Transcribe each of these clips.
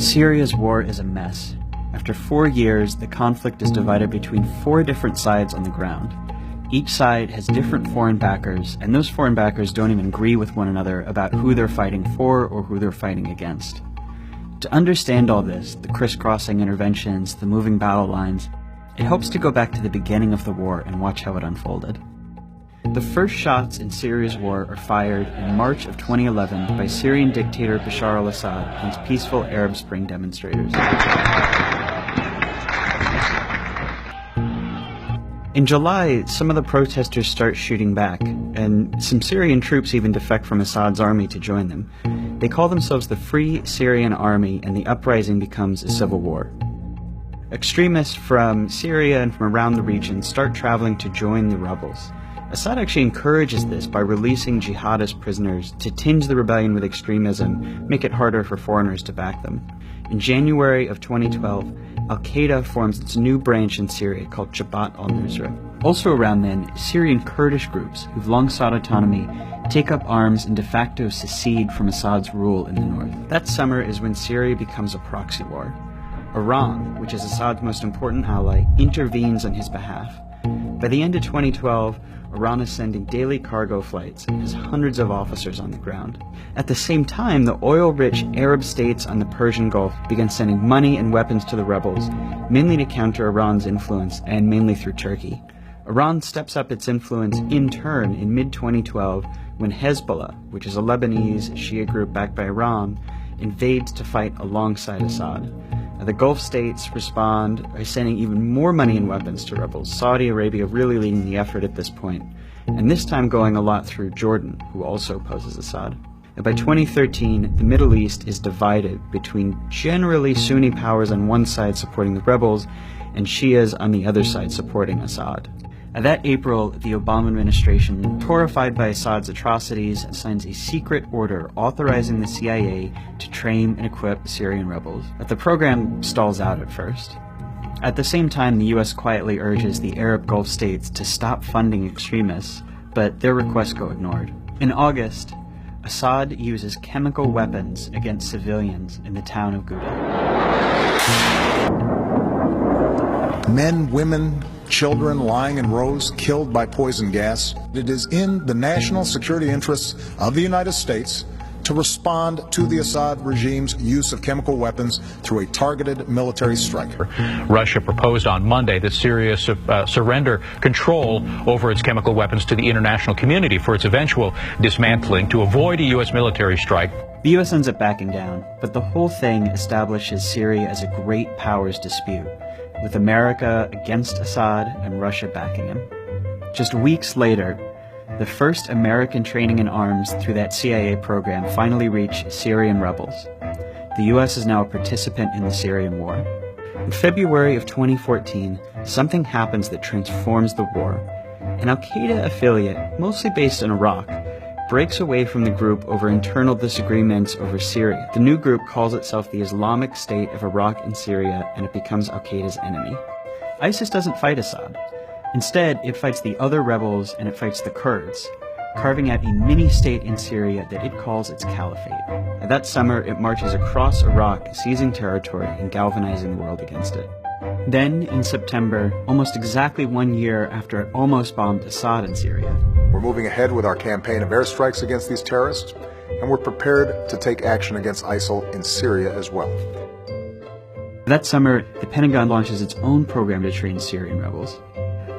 Syria's war is a mess. After 4 years, the conflict is divided between 4 different sides on the ground. Each side has different foreign backers, and those foreign backers don't even agree with one another about who they're fighting for or who they're fighting against. To understand all this, the crisscrossing interventions, the moving battle lines, it helps to go back to the beginning of the war and watch how it unfolded. The first shots in Syria's war are fired in March of 2011 by Syrian dictator Bashar al-Assad and his peaceful Arab Spring demonstrators. In July, some of the protesters start shooting back, and some Syrian troops even defect from Assad's army to join them. They call themselves the Free Syrian Army, and the uprising becomes a civil war. Extremists from Syria and from around the region start traveling to join the rebels. Assad actually encourages this by releasing jihadist prisoners to tinge the rebellion with extremism, make it harder for foreigners to back them. In January of 2012, Al-Qaeda forms its new branch in Syria called Jabhat al-Nusra. Also around then, Syrian Kurdish groups, who've long sought autonomy, take up arms and de facto secede from Assad's rule in the north. That summer is when Syria becomes a proxy war. Iran, which is Assad's most important ally, intervenes on his behalf. By the end of 2012, Iran is sending daily cargo flights and has hundreds of officers on the ground. At the same time, the oil-rich Arab states on the Persian Gulf begin sending money and weapons to the rebels, mainly to counter Iran's influence and mainly through Turkey. Iran steps up its influence in turn in mid-2012 when Hezbollah, which is a Lebanese Shia group backed by Iran, invades to fight alongside Assad. The Gulf states respond by sending even more money and weapons to rebels, Saudi Arabia really leading the effort at this point, and this time going a lot through Jordan, who also opposes Assad. And by 2013, the Middle East is divided between generally Sunni powers on one side supporting the rebels and Shias on the other side supporting Assad. That April, the Obama administration, horrified by Assad's atrocities, signs a secret order authorizing the CIA to train and equip Syrian rebels. But the program stalls out at first. At the same time, the US quietly urges the Arab Gulf states to stop funding extremists, but their requests go ignored. In August, Assad uses chemical weapons against civilians in the town of Ghouta. Men, women, children lying in rows, killed by poison gas. It is in the national security interests of the United States to respond to the Assad regime's use of chemical weapons through a targeted military strike. Russia proposed on Monday that Syria surrender control over its chemical weapons to the international community for its eventual dismantling to avoid a U.S. military strike. The U.S. ends up backing down, but the whole thing establishes Syria as a great powers dispute, with America against Assad and Russia backing him. Just weeks later, the first American training in arms through that CIA program finally reached Syrian rebels. The US is now a participant in the Syrian war. In February of 2014, something happens that transforms the war. An Al-Qaeda affiliate, mostly based in Iraq, breaks away from the group over internal disagreements over Syria. The new group calls itself the Islamic State of Iraq and Syria, and it becomes Al-Qaeda's enemy. ISIS doesn't fight Assad. Instead, it fights the other rebels and it fights the Kurds, carving out a mini-state in Syria that it calls its caliphate. And that summer, it marches across Iraq, seizing territory and galvanizing the world against it. Then, in September, almost exactly 1 year after it almost bombed Assad in Syria, We're moving ahead with our campaign of airstrikes against these terrorists, and we're prepared to take action against ISIL in Syria as well. that summer, the Pentagon launches its own program to train Syrian rebels.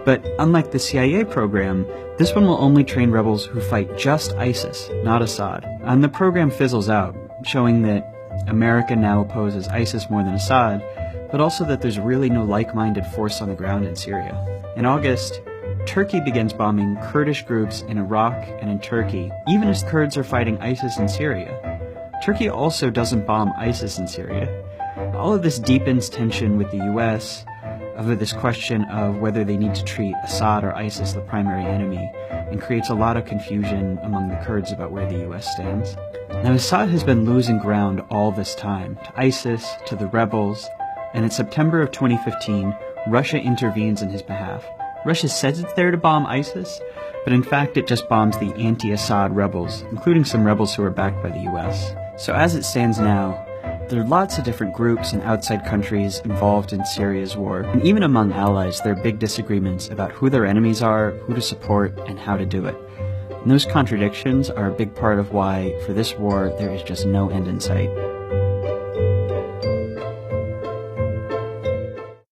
But unlike the CIA program, this one will only train rebels who fight just ISIS, not Assad. And the program fizzles out, showing that America now opposes ISIS more than Assad, but also that there's really no like-minded force on the ground in Syria. In August, Turkey begins bombing Kurdish groups in Iraq and in Turkey, even as Kurds are fighting ISIS in Syria. Turkey also doesn't bomb ISIS in Syria. All of this deepens tension with the US over this question of whether they need to treat Assad or ISIS the primary enemy, and creates a lot of confusion among the Kurds about where the US stands. Now, Assad has been losing ground all this time, to ISIS, to the rebels, and in September of 2015, Russia intervenes in his behalf. Russia says it's there to bomb ISIS, but in fact it just bombs the anti-Assad rebels, including some rebels who are backed by the US. So as it stands now, There are lots of different groups and outside countries involved in Syria's war, and even among allies there are big disagreements about who their enemies are, who to support, and how to do it. And those contradictions are a big part of why, for this war, there is just no end in sight.